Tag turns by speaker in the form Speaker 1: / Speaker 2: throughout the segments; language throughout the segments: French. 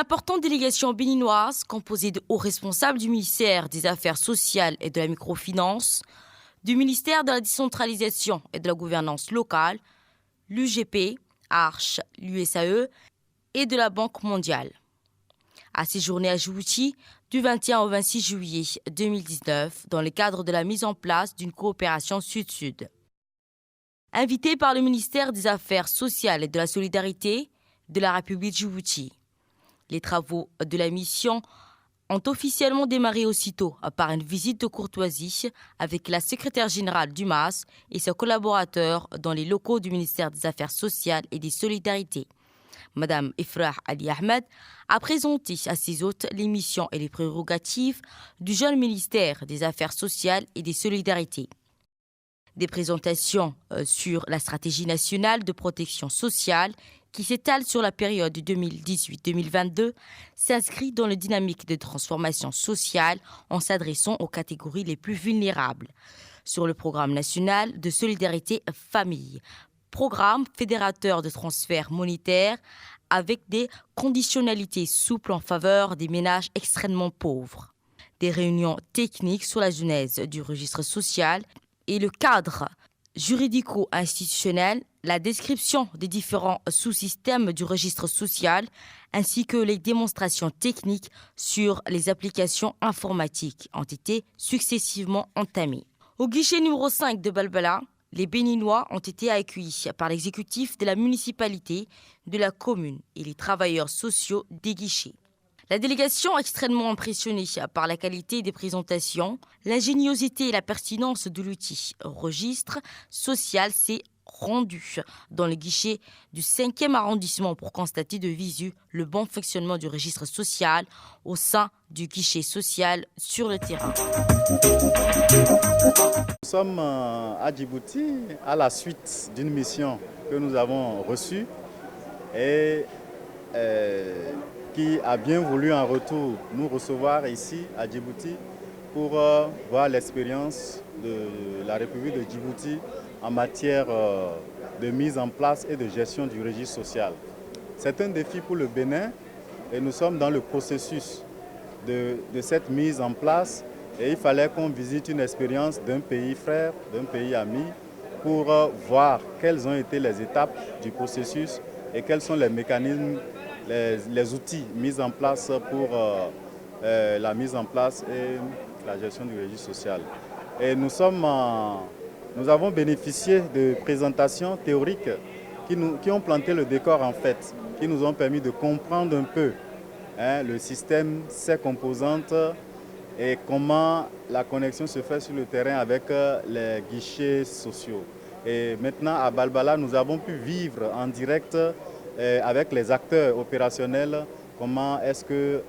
Speaker 1: importante délégation béninoise composée de hauts responsables du ministère des Affaires sociales et de la microfinance, du ministère de la décentralisation et de la gouvernance locale, l'UGP, Arche, l'USAE et de la Banque mondiale a séjourné à Djibouti du 21 au 26 juillet 2019 dans le cadre de la mise en place d'une coopération sud-sud. Invité par le ministère des Affaires sociales et de la solidarité de la République de Djibouti. Les travaux de la mission ont officiellement démarré aussitôt par une visite de courtoisie avec la secrétaire générale du MAS et ses collaborateurs dans les locaux du ministère des Affaires sociales et des solidarités. Madame Ifrah Ali Ahmed a présenté à ses hôtes les missions et les prérogatives du jeune ministère des Affaires sociales et des solidarités. Des présentations sur la stratégie nationale de protection sociale qui s'étale sur la période 2018-2022 s'inscrit dans la dynamique de transformation sociale en s'adressant aux catégories les plus vulnérables. Sur le programme national de solidarité famille, programme fédérateur de transferts monétaires avec des conditionnalités souples en faveur des ménages extrêmement pauvres. Des réunions techniques sur la genèse du registre social et le cadre juridico-institutionnel, la description des différents sous-systèmes du registre social, ainsi que les démonstrations techniques sur les applications informatiques ont été successivement entamées. Au guichet numéro 5 de Balbala, les Béninois ont été accueillis par l'exécutif de la municipalité, de la commune et les travailleurs sociaux des guichets. La délégation extrêmement impressionnée par la qualité des présentations, l'ingéniosité et la pertinence de l'outil registre social s'est rendue dans le guichet du 5e arrondissement pour constater de visu le bon fonctionnement du registre social au sein du guichet social sur le terrain.
Speaker 2: Nous sommes à Djibouti à la suite d'une mission que nous avons reçue et qui a bien voulu en retour nous recevoir ici à Djibouti pour voir l'expérience de la République de Djibouti en matière de mise en place et de gestion du registre social. C'est un défi pour le Bénin et nous sommes dans le processus de cette mise en place et il fallait qu'on visite une expérience d'un pays frère, d'un pays ami pour voir quelles ont été les étapes du processus et quels sont les mécanismes, les outils mis en place pour la mise en place et la gestion du registre social. Et nous avons bénéficié de présentations théoriques qui ont planté le décor en fait, qui nous ont permis de comprendre un peu le système, ses composantes et comment la connexion se fait sur le terrain avec les guichets sociaux. Et maintenant à Balbala, nous avons pu vivre en direct avec les acteurs opérationnels comment est-ce que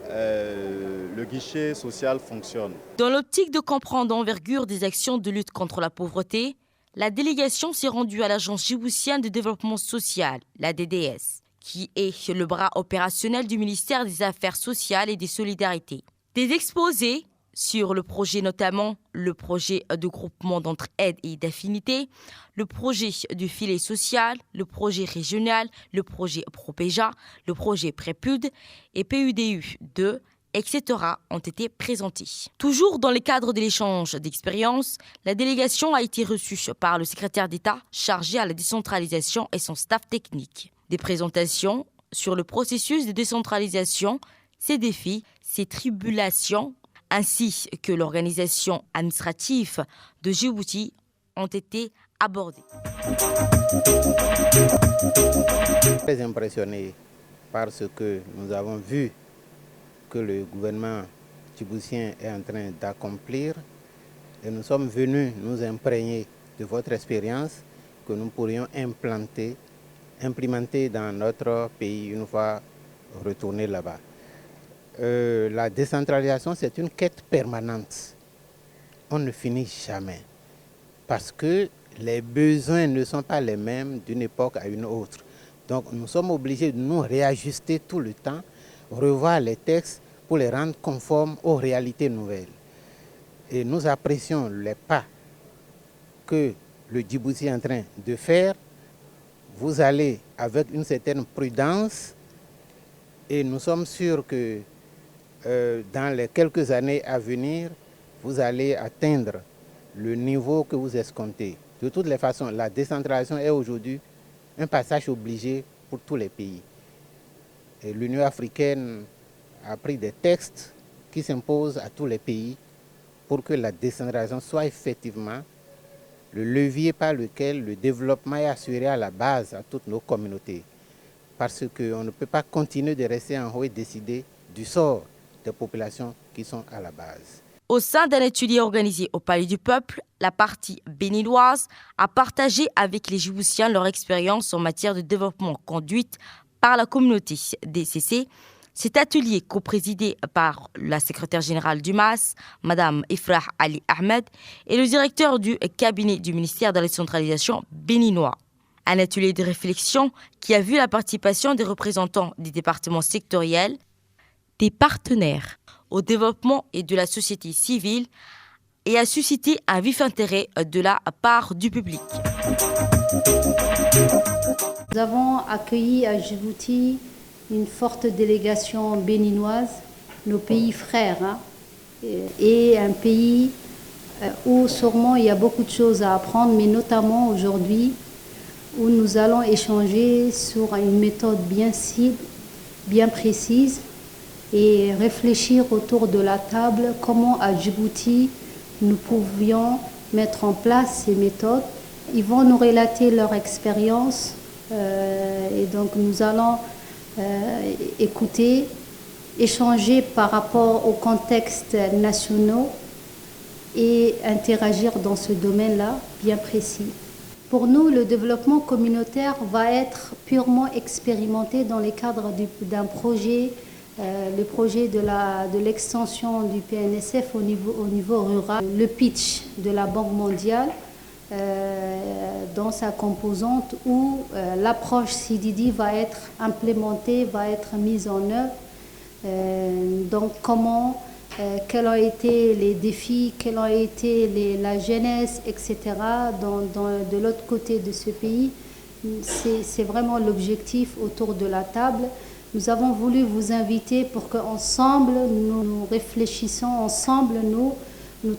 Speaker 2: le guichet social fonctionne.
Speaker 1: Dans l'optique de comprendre l'envergure des actions de lutte contre la pauvreté, la délégation s'est rendue à l'Agence djiboutienne de développement social, la DDS, qui est le bras opérationnel du ministère des Affaires sociales et des solidarités. Des exposés sur le projet, notamment le projet de groupement d'entraide et d'affinité, le projet du filet social, le projet régional, le projet Propéja, le projet Prépud et PUDU 2, etc. ont été présentés. Toujours dans le cadre de l'échange d'expériences, la délégation a été reçue par le secrétaire d'État chargé à la décentralisation et son staff technique. Des présentations sur le processus de décentralisation, ses défis, ses tribulations, ainsi que l'organisation administrative de Djibouti ont été abordées.
Speaker 3: Très impressionné par ce que nous avons vu que le gouvernement djiboutien est en train d'accomplir et nous sommes venus nous imprégner de votre expérience que nous pourrions implémenter dans notre pays une fois retournés là-bas. La décentralisation, c'est une quête permanente. On ne finit jamais parce que les besoins ne sont pas les mêmes d'une époque à une autre. Donc nous sommes obligés de nous réajuster tout le temps, revoir les textes pour les rendre conformes aux réalités nouvelles. Et nous apprécions les pas que le Djibouti est en train de faire. Vous allez avec une certaine prudence Et nous sommes sûrs que dans les quelques années à venir, vous allez atteindre le niveau que vous escomptez. De toutes les façons, la décentralisation est aujourd'hui un passage obligé pour tous les pays. Et l'Union africaine a pris des textes qui s'imposent à tous les pays pour que la décentralisation soit effectivement le levier par lequel le développement est assuré à la base à toutes nos communautés. Parce qu'on ne peut pas continuer de rester en haut et décider du sort des populations qui sont à la base.
Speaker 1: Au sein d'un atelier organisé au Palais du Peuple, la partie béninoise a partagé avec les Djiboutiens leur expérience en matière de développement conduite par la communauté DCC. Cet atelier, co-présidé par la secrétaire générale du MAS, Mme Ifrah Ali Ahmed, et le directeur du cabinet du ministère de la décentralisation béninois. Un atelier de réflexion qui a vu la participation des représentants des départements sectoriels, des partenaires au développement et de la société civile et a suscité un vif intérêt de la part du public.
Speaker 4: Nous avons accueilli à Djibouti une forte délégation béninoise, nos pays frères, et un pays où sûrement il y a beaucoup de choses à apprendre, mais notamment aujourd'hui où nous allons échanger sur une méthode bien cible, bien précise, et réfléchir autour de la table comment à Djibouti nous pouvions mettre en place ces méthodes. Ils vont nous relater leur expérience et donc nous allons écouter, échanger par rapport aux contextes nationaux et interagir dans ce domaine-là bien précis. Pour nous, le développement communautaire va être purement expérimenté dans le cadre d'un projet, le projet de l'extension du PNSF au niveau rural. Le pitch de la Banque mondiale dans sa composante où l'approche CDD va être implémentée, va être mise en œuvre. Donc comment, quels ont été les défis, quelle a été la genèse, etc. De l'autre côté de ce pays. C'est vraiment l'objectif autour de la table. Nous avons voulu vous inviter pour qu'ensemble, nous réfléchissons, ensemble, nous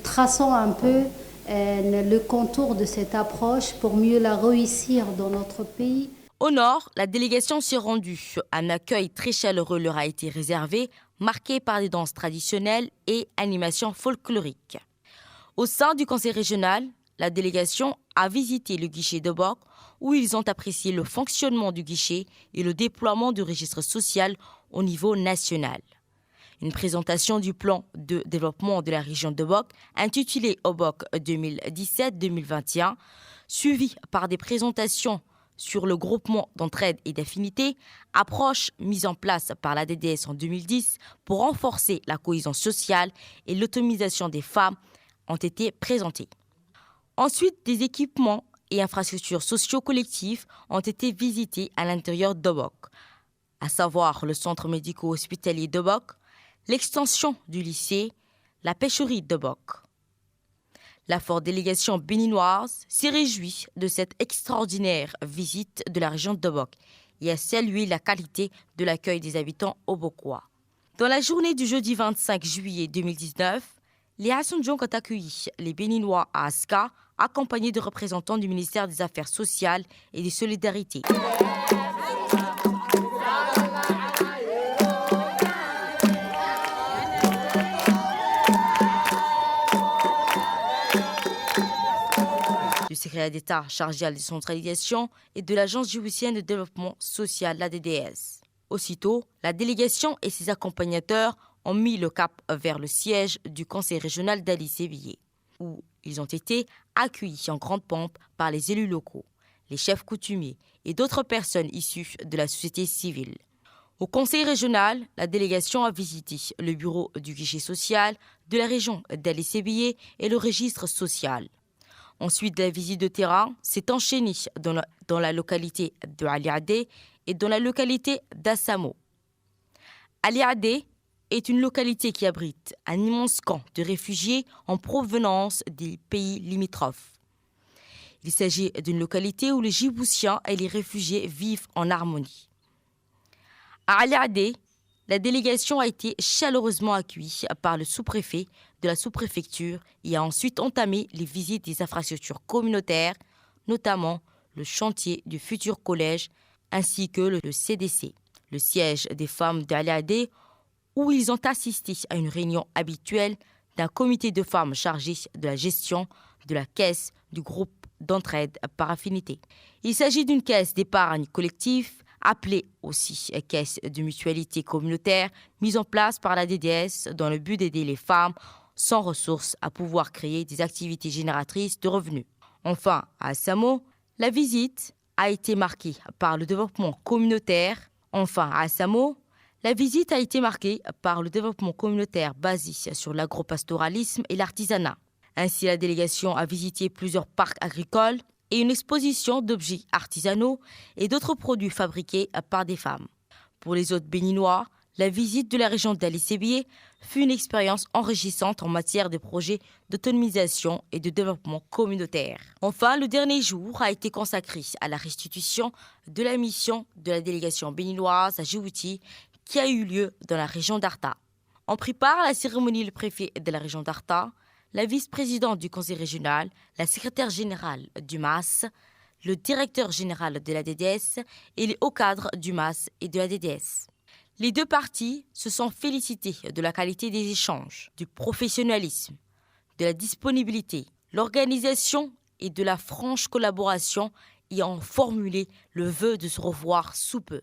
Speaker 4: traçons un peu le contour de cette approche pour mieux la réussir dans notre pays.
Speaker 1: Au nord, la délégation s'est rendue. Un accueil très chaleureux leur a été réservé, marqué par des danses traditionnelles et animations folkloriques. Au sein du conseil régional, la délégation a visité le guichet de Bok, où ils ont apprécié le fonctionnement du guichet et le déploiement du registre social au niveau national. Une présentation du plan de développement de la région de Bok, intitulé OBOK 2017-2021, suivie par des présentations sur le groupement d'entraide et d'affinité, approche mise en place par la DDS en 2010 pour renforcer la cohésion sociale et l'autonomisation des femmes, ont été présentées. Ensuite, des équipements et infrastructures socio-collectives ont été visités à l'intérieur d'Obok, à savoir le centre médico-hospitalier d'Obok, l'extension du lycée, la pêcherie d'Obok. La forte délégation béninoise s'est réjouie de cette extraordinaire visite de la région d'Obok et a salué la qualité de l'accueil des habitants obokois. Dans la journée du jeudi 25 juillet 2019, les Hassoundjong ont accueilli les Béninois à Aska, accompagnés de représentants du ministère des Affaires sociales et des Solidarités. Du secrétaire d'État chargé à la décentralisation et de l'Agence djiboutienne de développement social, la DDS. Aussitôt, la délégation et ses accompagnateurs ont mis le cap vers le siège du conseil régional d'Ali Sévillé, où ils ont été accueillis en grande pompe par les élus locaux, les chefs coutumiers et d'autres personnes issues de la société civile. Au conseil régional, la délégation a visité le bureau du guichet social de la région d'Ali Sévillé et le registre social. Ensuite, la visite de terrain s'est enchaînée dans la localité de Ali Adé et dans la localité d'Assamo. Ali Adé est une localité qui abrite un immense camp de réfugiés en provenance des pays limitrophes. Il s'agit d'une localité où les Djiboutiens et les réfugiés vivent en harmonie. À Ali Adé, La délégation a été chaleureusement accueillie par le sous-préfet de la sous-préfecture et a ensuite entamé les visites des infrastructures communautaires, notamment le chantier du futur collège ainsi que le CDC, le siège des femmes de l'AD, où ils ont assisté à une réunion habituelle d'un comité de femmes chargé de la gestion de la caisse du groupe d'entraide par affinité. Il s'agit d'une caisse d'épargne collective, appelée aussi caisse de mutualité communautaire, mise en place par la DDS dans le but d'aider les femmes sans ressources à pouvoir créer des activités génératrices de revenus. Enfin, à Samo, la visite a été marquée par le développement communautaire. Basé sur l'agropastoralisme et l'artisanat. Ainsi, la délégation a visité plusieurs parcs agricoles et une exposition d'objets artisanaux et d'autres produits fabriqués par des femmes. Pour les hôtes béninois, la visite de la région d'Ali-Sébié fut une expérience enrichissante en matière de projets d'autonomisation et de développement communautaire. Enfin, le dernier jour a été consacré à la restitution de la mission de la délégation béninoise à Djibouti qui a eu lieu dans la région d'Arta. En prit part à la cérémonie le préfet de la région d'Arta, la vice-présidente du conseil régional, la secrétaire générale du MAS, le directeur général de la DDS et les hauts cadres du MAS et de la DDS. Les deux parties se sont félicitées de la qualité des échanges, du professionnalisme, de la disponibilité, l'organisation et de la franche collaboration et ont formulé le vœu de se revoir sous peu.